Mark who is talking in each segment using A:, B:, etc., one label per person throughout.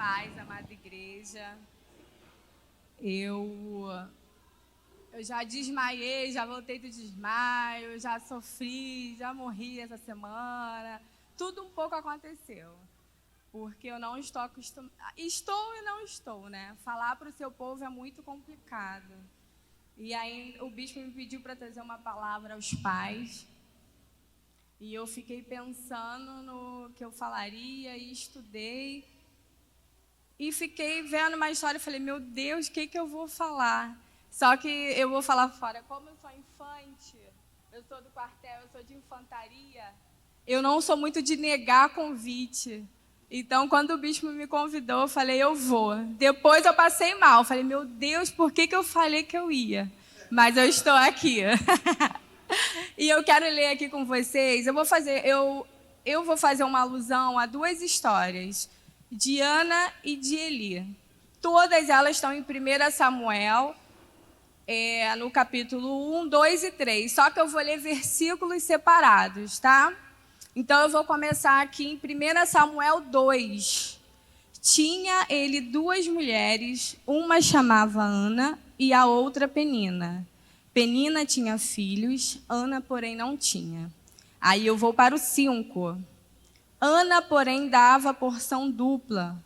A: paz, amada igreja. Eu já desmaiei, já voltei do desmaio, já sofri, já morri essa semana. Tudo um pouco aconteceu, porque eu não estou acostumada. Estou e não estou, né? Falar para o seu povo é muito complicado. E aí o bispo me pediu para trazer uma palavra aos pais. E eu fiquei pensando no que eu falaria e estudei. E fiquei vendo uma história e falei, meu Deus, o que eu vou falar? Só que eu vou falar fora. Como eu sou infante, eu sou do quartel, eu sou de infantaria, eu não sou muito de negar convite. Então, quando o bispo me convidou, eu falei, eu vou. Depois eu passei mal. Falei, meu Deus, por que eu falei que eu ia? Mas eu estou aqui. E eu quero ler aqui com vocês. Eu vou fazer uma alusão a duas histórias, de Ana e de Eli. Todas elas estão em 1 Samuel, no capítulo 1, 2 e 3. Só que eu vou ler versículos separados, tá? Então eu vou começar aqui em 1 Samuel 2. Tinha ele duas mulheres, uma chamava Ana e a outra Penina. Penina tinha filhos, Ana, porém, não tinha. Aí eu vou para o 5. Ana, porém, dava porção dupla,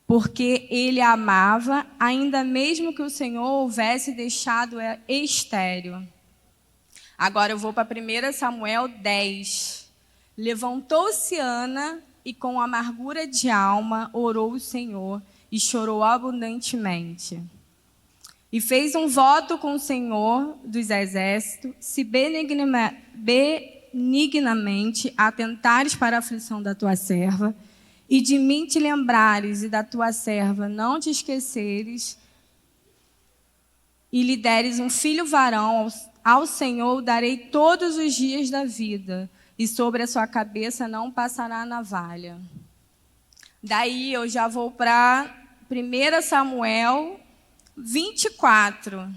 A: porque ele a amava, ainda mesmo que o Senhor houvesse deixado estéril. Agora eu vou para 1 Samuel 10. Levantou-se Ana e com amargura de alma orou o Senhor e chorou abundantemente. E fez um voto com o Senhor dos exércitos, se benignamente atentares para a aflição da tua serva, e de mim te lembrares e da tua serva não te esqueceres, e lhe deres um filho varão, ao Senhor darei todos os dias da vida, e sobre a sua cabeça não passará navalha. Daí eu já vou para 1 Samuel 24.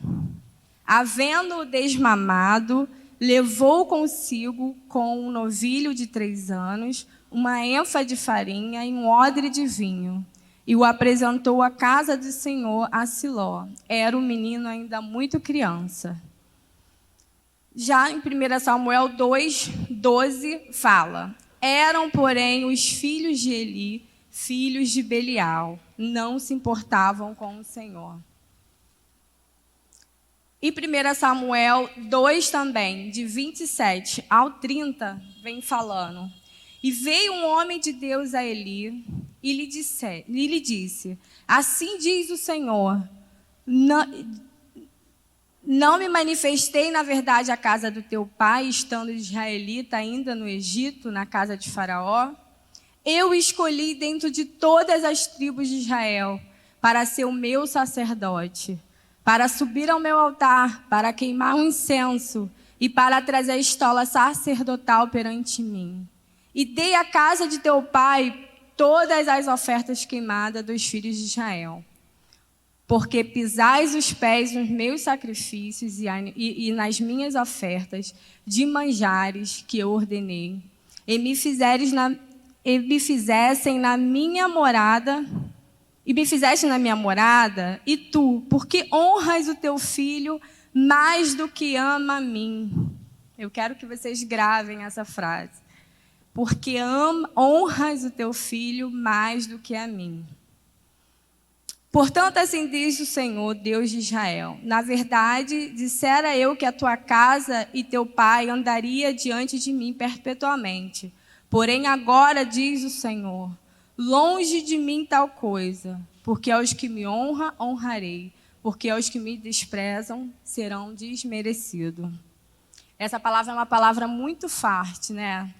A: Havendo-o desmamado, levou consigo com um novilho de 3 anos, uma ânfa de farinha e um odre de vinho, e o apresentou à casa do Senhor a Siló. Era um menino ainda muito criança. Já em 1 Samuel 2, 12, fala: eram, porém, os filhos de Eli, filhos de Belial, não se importavam com o Senhor. E 1 Samuel 2 também, de 27 ao 30, vem falando. E veio um homem de Deus a Eli e lhe disse: assim diz o Senhor, não me manifestei, na verdade, à casa do teu pai, estando israelita ainda no Egito, na casa de Faraó? Eu escolhi dentro de todas as tribos de Israel para ser o meu sacerdote, para subir ao meu altar, para queimar um incenso e para trazer a estola sacerdotal perante mim. E dei à casa de teu pai todas as ofertas queimadas dos filhos de Israel. Porque pisais os pés nos meus sacrifícios e nas minhas ofertas de manjares que eu ordenei, e me fizessem na minha morada, e tu, porque honras o teu filho mais do que ama a mim. Eu quero que vocês gravem essa frase. Porque honras o teu filho mais do que a mim. Portanto, assim diz o Senhor, Deus de Israel: na verdade, dissera eu que a tua casa e teu pai andaria diante de mim perpetuamente. Porém, agora diz o Senhor: longe de mim tal coisa, porque aos que me honram, honrarei, porque aos que me desprezam, serão desmerecidos. Essa palavra é uma palavra muito forte, né?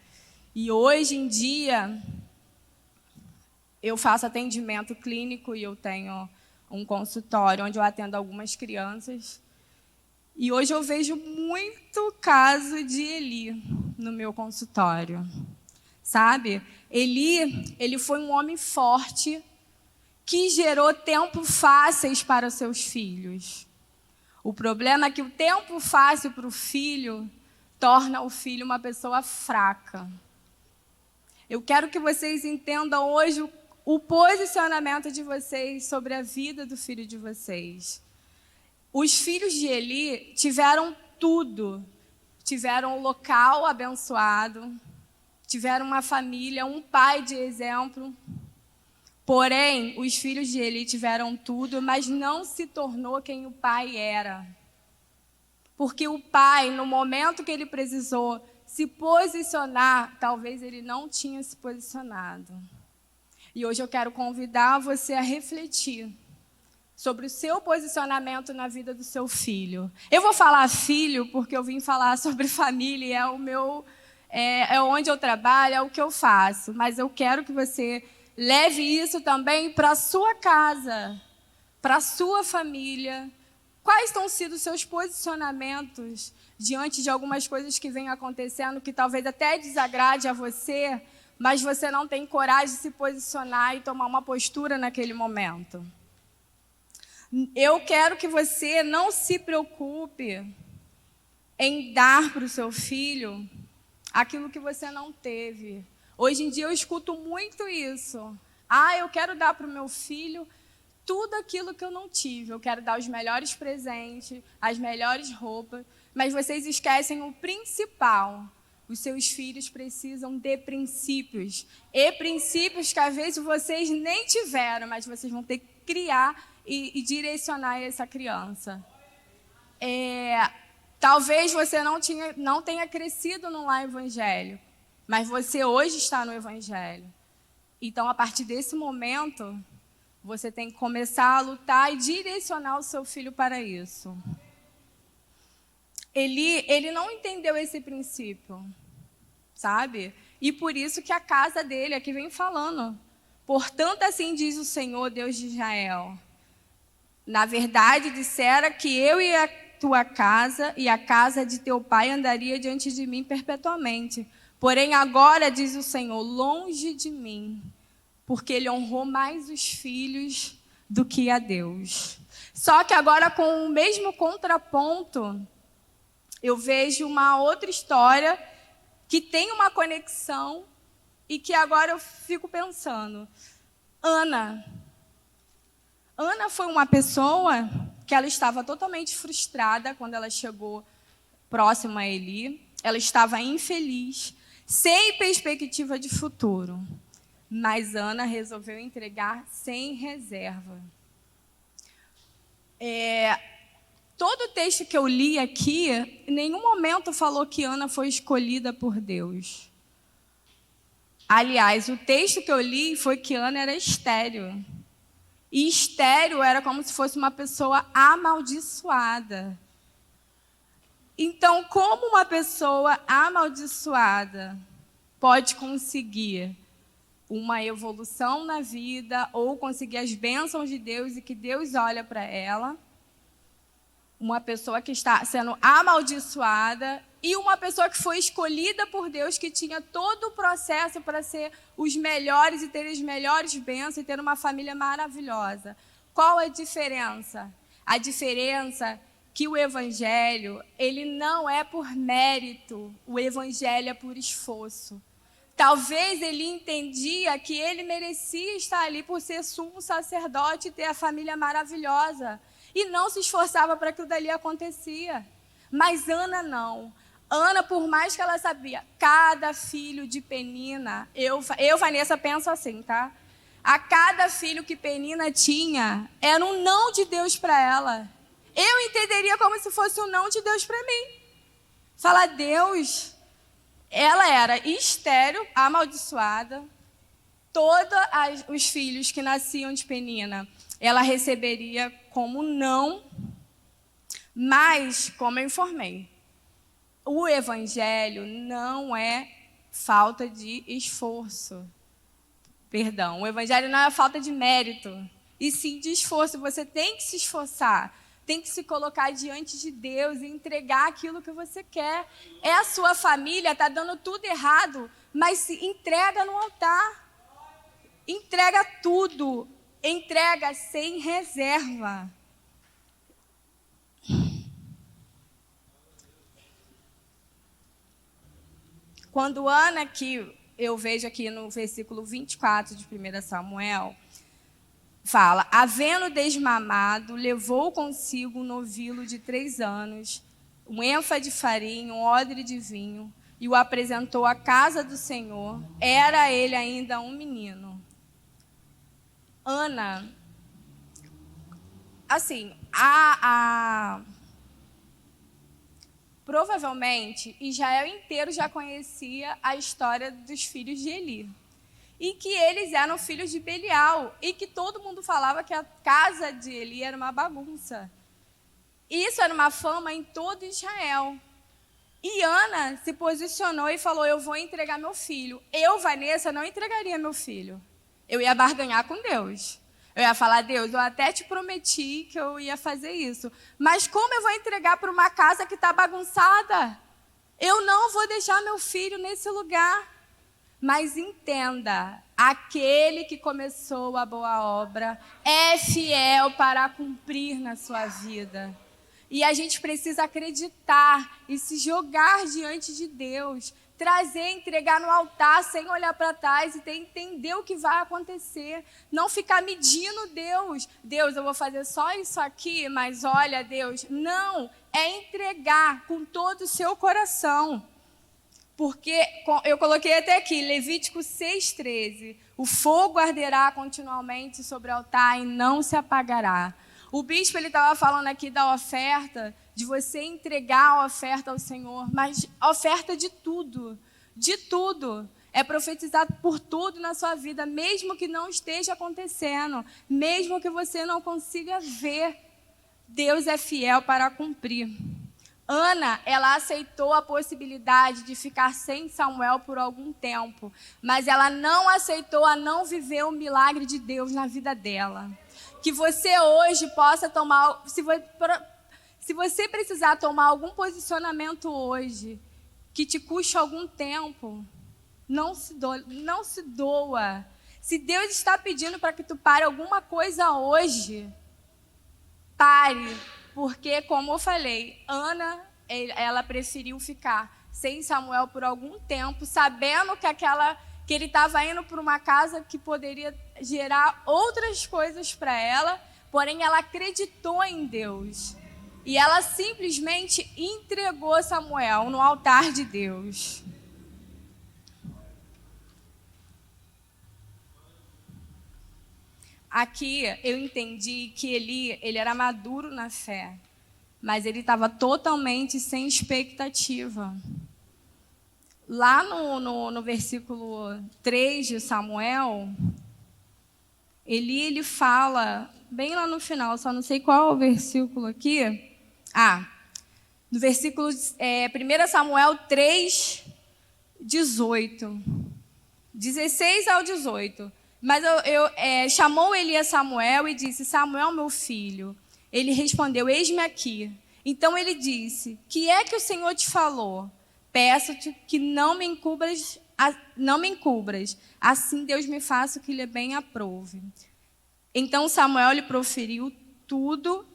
A: E hoje em dia, eu faço atendimento clínico e eu tenho um consultório onde eu atendo algumas crianças. E hoje eu vejo muito caso de Eli no meu consultório. Sabe? Ele foi um homem forte que gerou tempo fáceis para os seus filhos. O problema é que o tempo fácil para o filho torna o filho uma pessoa fraca. Eu quero que vocês entendam hoje o posicionamento de vocês sobre a vida do filho de vocês. Os filhos de Eli tiveram tudo. Tiveram um local abençoado, tiveram uma família, um pai de exemplo. Porém, os filhos de Eli tiveram tudo, mas não se tornou quem o pai era. Porque o pai, no momento que ele precisou se posicionar, talvez ele não tinha se posicionado. E hoje eu quero convidar você a refletir sobre o seu posicionamento na vida do seu filho. Eu vou falar filho porque eu vim falar sobre família, é onde eu trabalho, é o que eu faço. Mas eu quero que você leve isso também para a sua casa, para a sua família. Quais estão sendo os seus posicionamentos diante de algumas coisas que vêm acontecendo que talvez até desagrade a você, mas você não tem coragem de se posicionar e tomar uma postura naquele momento? Eu quero que você não se preocupe em dar para o seu filho aquilo que você não teve. Hoje em dia eu escuto muito isso. Eu quero dar para o meu filho tudo aquilo que eu não tive. Eu quero dar os melhores presentes, as melhores roupas, mas vocês esquecem o principal. Os seus filhos precisam de princípios. E princípios que às vezes vocês nem tiveram, mas vocês vão ter que criar e direcionar essa criança. Talvez você não tenha crescido no lar evangélico, mas você hoje está no evangelho. Então, a partir desse momento, você tem que começar a lutar e direcionar o seu filho para isso. Ele não entendeu esse princípio, sabe? E por isso que a casa dele, aqui vem falando, portanto, assim diz o Senhor, Deus de Israel. Na verdade, dissera que eu e a tua casa e a casa de teu pai andaria diante de mim perpetuamente. Porém, agora, diz o Senhor, longe de mim, porque ele honrou mais os filhos do que a Deus. Só que agora, com o mesmo contraponto, eu vejo uma outra história que tem uma conexão e que agora eu fico pensando. Ana foi uma pessoa que ela estava totalmente frustrada quando ela chegou próxima a Eli. Ela estava infeliz, sem perspectiva de futuro. Mas Ana resolveu entregar sem reserva. Todo o texto que eu li aqui, em nenhum momento falou que Ana foi escolhida por Deus. Aliás, o texto que eu li foi que Ana era estéril. E estéril era como se fosse uma pessoa amaldiçoada. Então, como uma pessoa amaldiçoada pode conseguir uma evolução na vida ou conseguir as bênçãos de Deus e que Deus olha para ela? Uma pessoa que está sendo amaldiçoada e uma pessoa que foi escolhida por Deus, que tinha todo o processo para ser os melhores e ter as melhores bênçãos e ter uma família maravilhosa. Qual a diferença? A diferença é que o evangelho, ele não é por mérito, o evangelho é por esforço. Talvez ele entendia que ele merecia estar ali por ser sumo sacerdote e ter a família maravilhosa. E não se esforçava para que aquilo dali acontecia. Mas Ana não. Ana, por mais que ela sabia, cada filho de Penina, eu Vanessa, penso assim, tá? A cada filho que Penina tinha, era um não de Deus para ela. Eu entenderia como se fosse um não de Deus para mim. Fala, Deus, ela era estéril, amaldiçoada. Todos os filhos que nasciam de Penina, ela receberia como não, mas, como eu informei, o evangelho não é falta de esforço. Perdão, o evangelho não é falta de mérito, e sim de esforço. Você tem que se esforçar, tem que se colocar diante de Deus e entregar aquilo que você quer. A sua família, está dando tudo errado, mas se entrega no altar. Entrega tudo, entrega sem reserva. Quando Ana, que eu vejo aqui no versículo 24 de 1 Samuel, fala: havendo desmamado, levou consigo um novilo de 3 anos, um êfa de farinha, um odre de vinho, e o apresentou à casa do Senhor. Era ele ainda um menino. Ana, assim, provavelmente Israel inteiro já conhecia a história dos filhos de Eli. E que eles eram filhos de Belial. E que todo mundo falava que a casa de Eli era uma bagunça. Isso era uma fama em todo Israel. E Ana se posicionou e falou: eu vou entregar meu filho. Eu, Vanessa, não entregaria meu filho. Eu ia barganhar com Deus. Eu ia falar: Deus, eu até te prometi que eu ia fazer isso. Mas como eu vou entregar para uma casa que está bagunçada? Eu não vou deixar meu filho nesse lugar. Mas entenda, aquele que começou a boa obra é fiel para cumprir na sua vida. E a gente precisa acreditar e se jogar diante de Deus, trazer, entregar no altar sem olhar para trás e entender o que vai acontecer. Não ficar medindo Deus. Deus, eu vou fazer só isso aqui, mas olha, Deus, não. É entregar com todo o seu coração. Porque eu coloquei até aqui, Levítico 6,13. O fogo arderá continuamente sobre o altar e não se apagará. O bispo estava falando aqui da oferta, de você entregar a oferta ao Senhor, mas a oferta de tudo, de tudo. É profetizado por tudo na sua vida, mesmo que não esteja acontecendo, mesmo que você não consiga ver. Deus é fiel para cumprir. Ana, ela aceitou a possibilidade de ficar sem Samuel por algum tempo, mas ela não aceitou a não viver o milagre de Deus na vida dela. Que você hoje possa tomar, se você precisar tomar algum posicionamento hoje, que te custe algum tempo, não se doa. Se Deus está pedindo para que tu pare alguma coisa hoje, pare. Porque, como eu falei, Ana, ela preferiu ficar sem Samuel por algum tempo, sabendo que ele estava indo para uma casa que poderia gerar outras coisas para ela, porém ela acreditou em Deus. E ela simplesmente entregou Samuel no altar de Deus. Aqui eu entendi que ele era maduro na fé, mas ele estava totalmente sem expectativa. Lá no versículo 3 de Samuel, ele fala, bem lá no final, só não sei qual é o versículo aqui. No versículo 1 Samuel 3, 18. 16 ao 18. Mas chamou Eli a Samuel e disse: Samuel, meu filho. Ele respondeu: eis-me aqui. Então ele disse: que é que o Senhor te falou? Peço-te que não me encubras, assim Deus me faça o que lhe bem aprouve. Então Samuel lhe proferiu tudo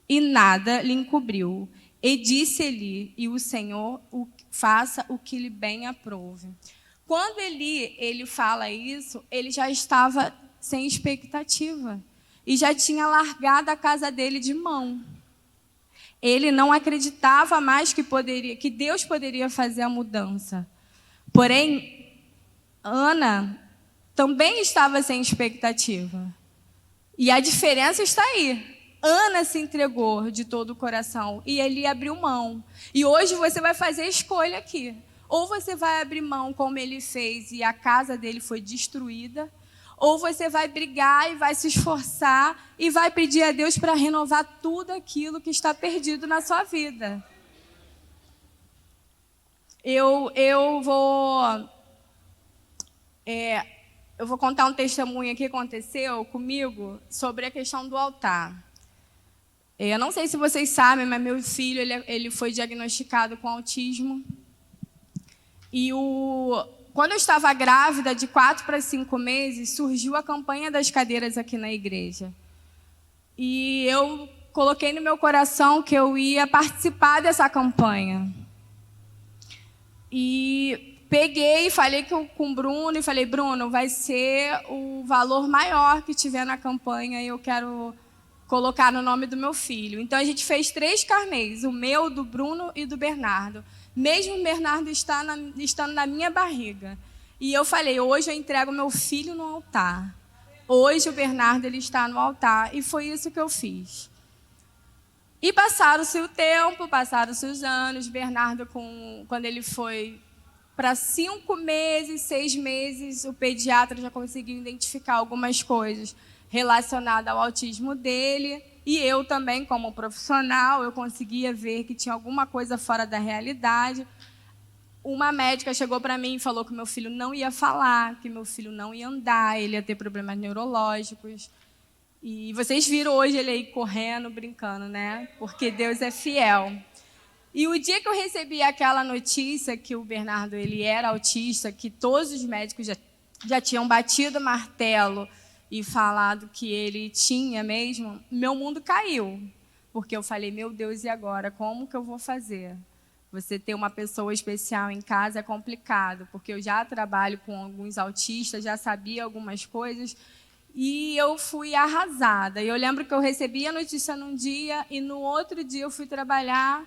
A: e nada lhe encobriu. E disse-lhe: e o Senhor faça o que lhe bem aprouve. Quando ele fala isso, ele já estava sem expectativa e já tinha largado a casa dele de mão. Ele não acreditava mais que Deus poderia fazer a mudança. Porém, Ana também estava sem expectativa. E a diferença está aí. Ana se entregou de todo o coração e ele abriu mão. E hoje você vai fazer a escolha aqui. Ou você vai abrir mão como ele fez e a casa dele foi destruída, ou você vai brigar e vai se esforçar e vai pedir a Deus para renovar tudo aquilo que está perdido na sua vida. Eu vou contar um testemunho que aconteceu comigo sobre a questão do altar. Eu não sei se vocês sabem, mas meu filho ele foi diagnosticado com autismo. E quando eu estava grávida, de 4 para 5 meses, surgiu a campanha das cadeiras aqui na igreja. E eu coloquei no meu coração que eu ia participar dessa campanha. E peguei, falei com o Bruno e falei, Bruno, vai ser o valor maior que tiver na campanha e eu quero colocar no nome do meu filho. Então, a gente fez 3 carnês, o meu, do Bruno e do Bernardo. Mesmo o Bernardo estando na minha barriga. E eu falei, hoje eu entrego meu filho no altar. Hoje o Bernardo ele está no altar. E foi isso que eu fiz. E passaram-se o tempo, passaram-se os anos. Bernardo, quando ele foi para 5 meses, 6 meses, o pediatra já conseguiu identificar algumas coisas relacionadas ao autismo dele. E eu também, como profissional, eu conseguia ver que tinha alguma coisa fora da realidade. Uma médica chegou para mim e falou que meu filho não ia falar, que meu filho não ia andar, ele ia ter problemas neurológicos. E vocês viram hoje ele aí correndo, brincando, né? Porque Deus é fiel. E o dia que eu recebi aquela notícia que o Bernardo ele era autista, que todos os médicos já tinham batido o martelo e falado que ele tinha mesmo, meu mundo caiu. Porque eu falei, meu Deus, e agora? Como que eu vou fazer? Você ter uma pessoa especial em casa é complicado, porque eu já trabalho com alguns autistas, já sabia algumas coisas, e eu fui arrasada. E eu lembro que eu recebi a notícia num dia, e no outro dia eu fui trabalhar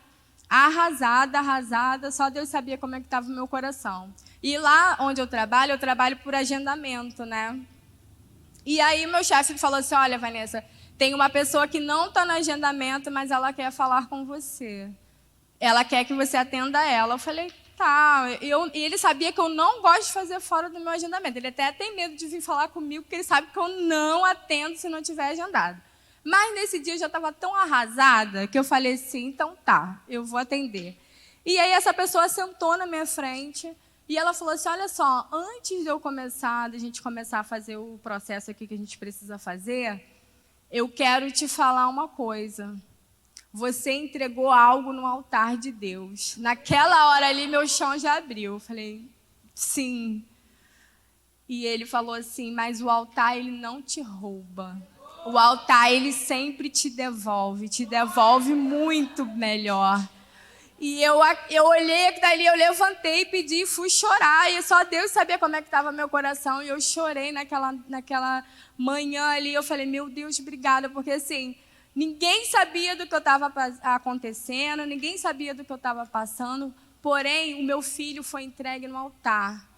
A: arrasada, só Deus sabia como é que estava o meu coração. E lá onde eu trabalho por agendamento, né? E aí meu chefe falou assim, olha, Vanessa, tem uma pessoa que não está no agendamento, mas ela quer falar com você. Ela quer que você atenda ela. Eu falei, tá. E ele sabia que eu não gosto de fazer fora do meu agendamento. Ele até tem medo de vir falar comigo, porque ele sabe que eu não atendo se não tiver agendado. Mas nesse dia eu já estava tão arrasada que eu falei assim, então tá, eu vou atender. E aí essa pessoa sentou na minha frente e ela falou assim, olha só, antes de eu começar, de a gente começar a fazer o processo aqui que a gente precisa fazer, eu quero te falar uma coisa. Você entregou algo no altar de Deus. Naquela hora ali, meu chão já abriu. Eu falei, sim. E ele falou assim, mas o altar, ele não te rouba. O altar, ele sempre te devolve muito melhor. E eu olhei dali, eu levantei, pedi e fui chorar. E só Deus sabia como é que estava meu coração. E eu chorei naquela manhã ali. Eu falei, meu Deus, obrigada. Porque assim, ninguém sabia do que eu estava acontecendo, ninguém sabia do que eu estava passando. Porém, o meu filho foi entregue no altar.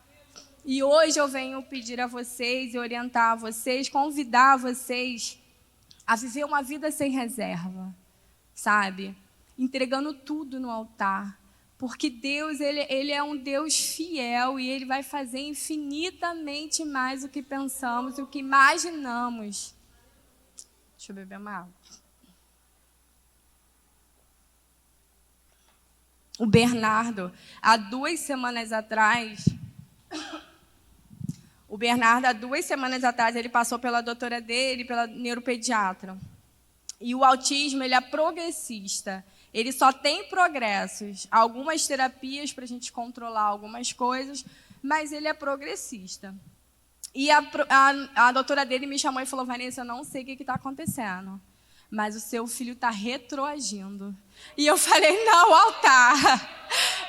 A: E hoje eu venho pedir a vocês e orientar a vocês, convidar vocês a viver uma vida sem reserva, sabe? Entregando tudo no altar. Porque Deus, ele é um Deus fiel e Ele vai fazer infinitamente mais do que pensamos, do que imaginamos. Deixa eu beber uma água. O Bernardo, há 2 semanas atrás, ele passou pela doutora dele, pela neuropediatra. E o autismo, ele é progressista. Ele só tem progressos. Algumas terapias para a gente controlar algumas coisas, mas ele é progressista. E a doutora dele me chamou e falou, Vanessa, eu não sei o que está acontecendo, mas o seu filho está retroagindo. E eu falei, não, o altar.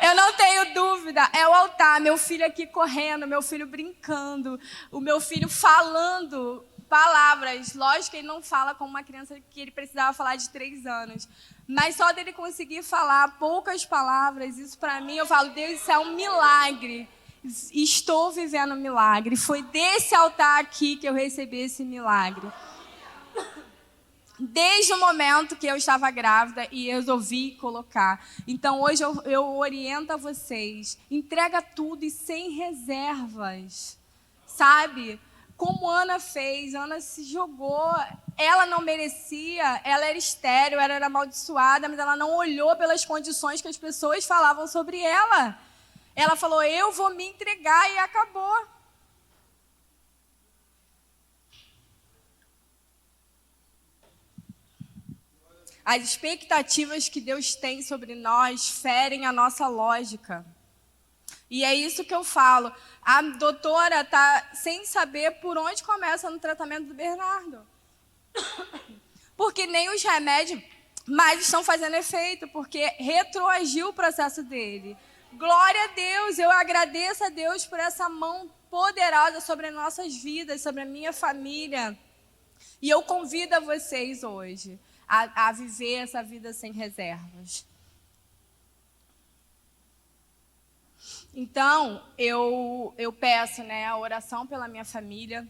A: Eu não tenho dúvida, é o altar. Meu filho aqui correndo, meu filho brincando, o meu filho falando palavras. Lógico que ele não fala como uma criança que ele precisava falar de 3 anos. Mas só dele conseguir falar poucas palavras, isso para mim, eu falo, Deus, isso é um milagre. Estou vivendo um milagre. Foi desse altar aqui que eu recebi esse milagre. Desde o momento que eu estava grávida e resolvi colocar. Então, hoje eu oriento a vocês. Entrega tudo e sem reservas. Sabe? Como Ana fez. Ana se jogou. Ela não merecia. Ela era estéril, ela era amaldiçoada, mas ela não olhou pelas condições que as pessoas falavam sobre ela. Ela falou, eu vou me entregar e acabou. As expectativas que Deus tem sobre nós ferem a nossa lógica. E é isso que eu falo. A doutora está sem saber por onde começa no tratamento do Bernardo. Porque nem os remédios mais estão fazendo efeito, porque retroagiu o processo dele. Glória a Deus, eu agradeço a Deus por essa mão poderosa sobre as nossas vidas, sobre a minha família. E eu convido a vocês hoje a viver essa vida sem reservas. Então, eu peço, né, a oração pela minha família.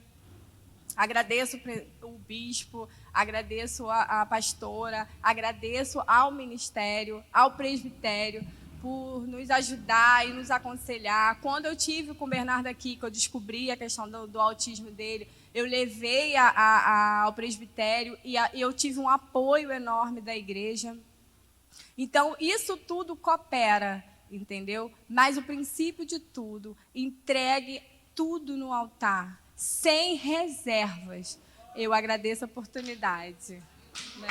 A: Agradeço o bispo, agradeço a pastora, agradeço ao ministério, ao presbitério, por nos ajudar e nos aconselhar. Quando eu tive com o Bernardo aqui, que eu descobri a questão do autismo dele, eu levei ao presbitério e eu tive um apoio enorme da igreja. Então, isso tudo coopera, entendeu? Mas o princípio de tudo, entregue tudo no altar, sem reservas. Eu agradeço a oportunidade, né?